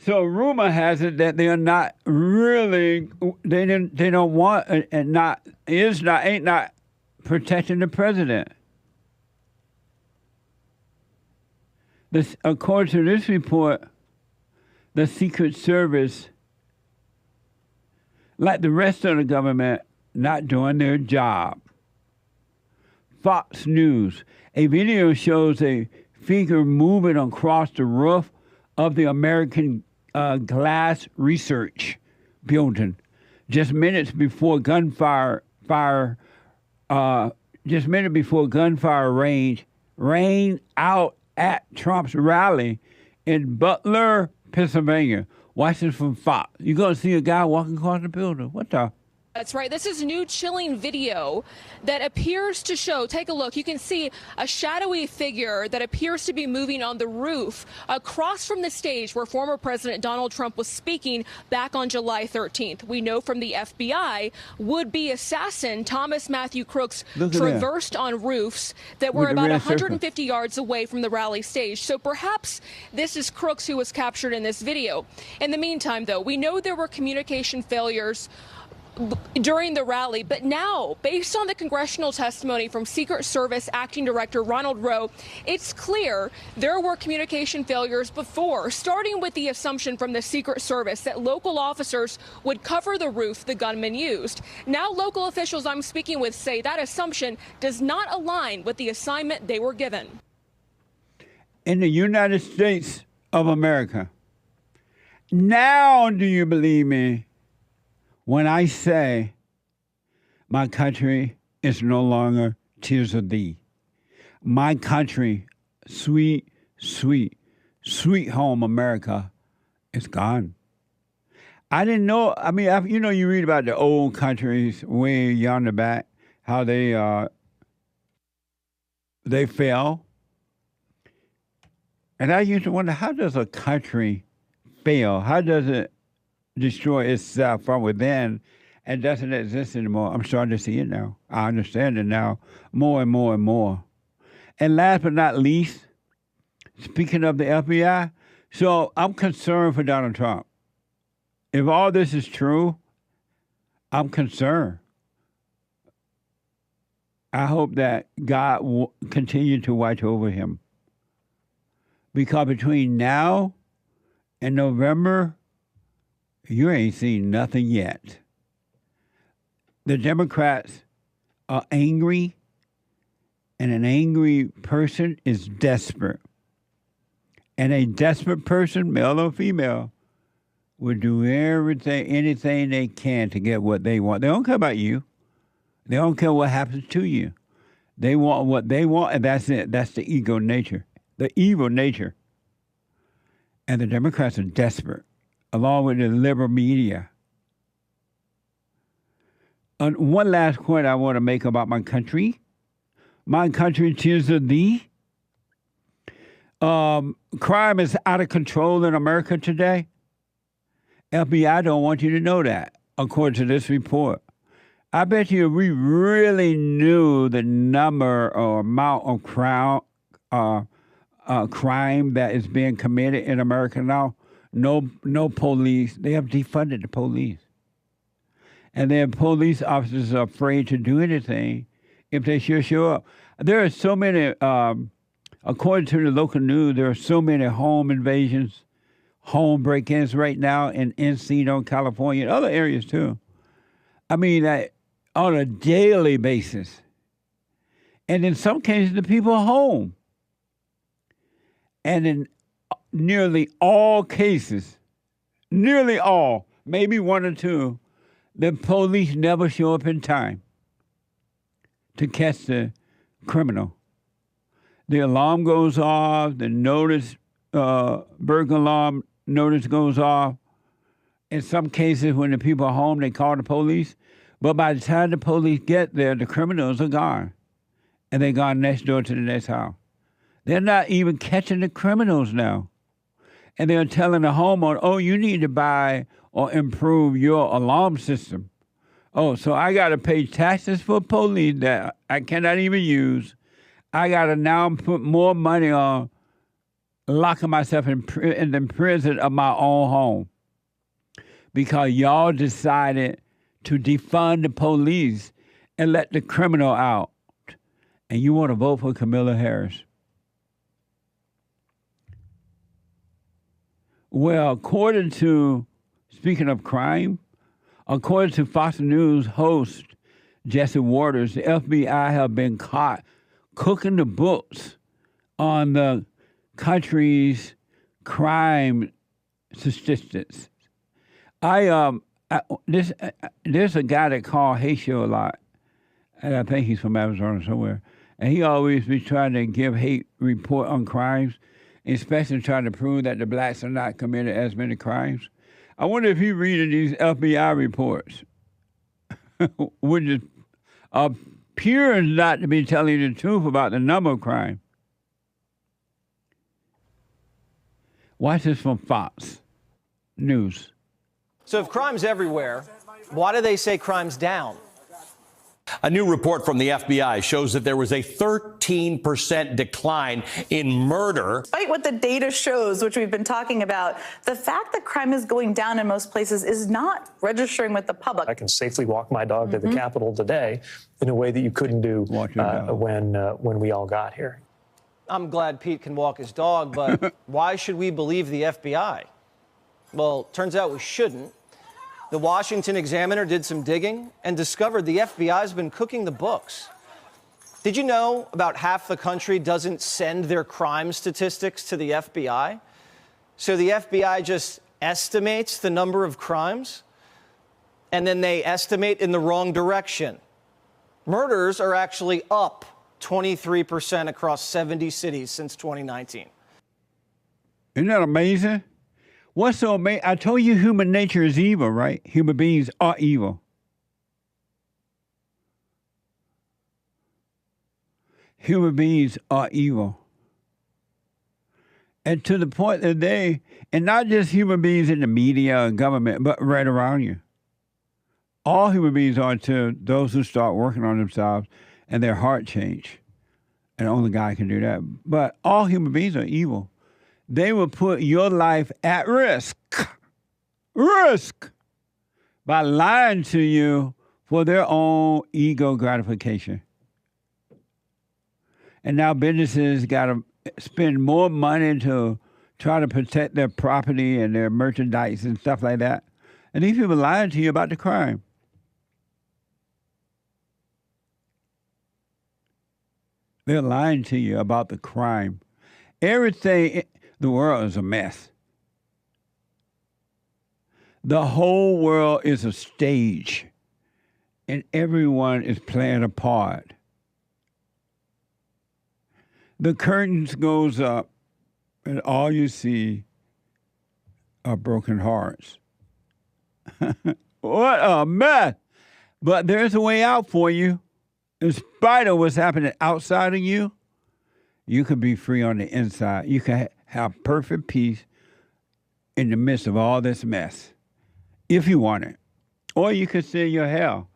So rumor has it that they are not really. They don't want and not is not ain't not protecting the president. This, according to this report, the Secret Service, like the rest of the government, not doing their job. Fox News. A video shows a figure moving across the roof of the American Glass Research Building just minutes before gunfire rained out at Trump's rally in Butler, Pennsylvania. Watch this from Fox. You're going to see a guy walking across the building. What the? That's right. This is new chilling video that appears to show, take a look, you can see a shadowy figure that appears to be moving on the roof across from the stage where former President Donald Trump was speaking back on July 13th. We know from the FBI, would-be assassin Thomas Matthew Crooks traversed on roofs that were about 150 yards away from the rally stage. So perhaps this is Crooks who was captured in this video. In the meantime, though, we know there were communication failures during the rally, but now, based on the congressional testimony from Secret Service Acting Director Ronald Rowe, it's clear there were communication failures before, starting with the assumption from the Secret Service that local officers would cover the roof the gunman used. Now, local officials I'm speaking with say that assumption does not align with the assignment they were given. In the United States of America, now do you believe me when I say my country is no longer tears of thee? My country, sweet, sweet, sweet home America, is gone. I didn't know. I mean, you read about the old countries way yonder back, how they fell. And I used to wonder, how does a country fail? How does it destroy itself from within and doesn't exist anymore? I'm starting to see it now. I understand it now more and more and more. And last but not least, speaking of the FBI, so I'm concerned for Donald Trump. If all this is true, I'm concerned. I hope that God will continue to watch over him. Because between now and November, you ain't seen nothing yet. The Democrats are angry, and an angry person is desperate. And a desperate person, male or female, will do anything they can to get what they want. They don't care about you. They don't care what happens to you. They want what they want, and that's it. That's the ego nature, the evil nature. And the Democrats are desperate, along with the liberal media. And one last point I want to make about my country. My country, tears of thee. Crime is out of control in America today. FBI don't want you to know that, according to this report. I bet you if we really knew the number or amount of crime that is being committed in America now, no police. They have defunded the police. And then police officers are afraid to do anything if they show up. There are so many, according to the local news, there are so many home invasions, home break-ins right now in Encino, California, and other areas too. I mean, on a daily basis. And in some cases, the people are home. And in nearly all cases, nearly all, maybe one or two, the police never show up in time to catch the criminal. The alarm goes off, the notice, burglar alarm notice goes off. In some cases, when the people are home, they call the police. But by the time the police get there, the criminals are gone. And they're gone next door to the next house. They're not even catching the criminals now. And they're telling the homeowner, oh, you need to buy or improve your alarm system. Oh, so I got to pay taxes for police that I cannot even use. I got to now put more money on locking myself in the prison of my own home because y'all decided to defund the police and let the criminal out. And you want to vote for Kamala Harris. Well, speaking of crime, according to Fox News host Jesse Waters, the FBI have been caught cooking the books on the country's crime statistics. There's a guy that called Haitian a lot, and I think he's from Arizona somewhere, and he always be trying to give hate report on crimes, especially trying to prove that the blacks are not committed as many crimes. I wonder if he's reading these FBI reports, which appears not to be telling you the truth about the number of crime. Watch this from Fox News. So if crime's everywhere, why do they say crime's down? A new report from the FBI shows that there was a 13% decline in murder. Despite what the data shows, which we've been talking about, the fact that crime is going down in most places is not registering with the public. I can safely walk my dog to the Capitol today in a way that you couldn't do when we all got here. I'm glad Pete can walk his dog, but why should we believe the FBI? Well, turns out we shouldn't. The Washington Examiner did some digging and discovered the FBI's been cooking the books. Did you know about half the country doesn't send their crime statistics to the FBI? So the FBI just estimates the number of crimes, and then they estimate in the wrong direction. Murders are actually up 23% across 70 cities since 2019. Isn't that amazing? What's so amazing? I told you human nature is evil, right? Human beings are evil. Human beings are evil. And to the point that and not just human beings in the media and government, but right around you. All human beings are until those who start working on themselves and their heart change. And only God can do that. But all human beings are evil. They will put your life at risk by lying to you for their own ego gratification. And now businesses got to spend more money to try to protect their property and their merchandise and stuff like that. And these people lying to you about the crime. They're lying to you about the crime. Everything, the world is a mess. The whole world is a stage, and everyone is playing a part. The curtains goes up, and all you see are broken hearts. What a mess! But there's a way out for you. In spite of what's happening outside of you, you can be free on the inside. You can have perfect peace in the midst of all this mess, if you want it. Or you can see your hell.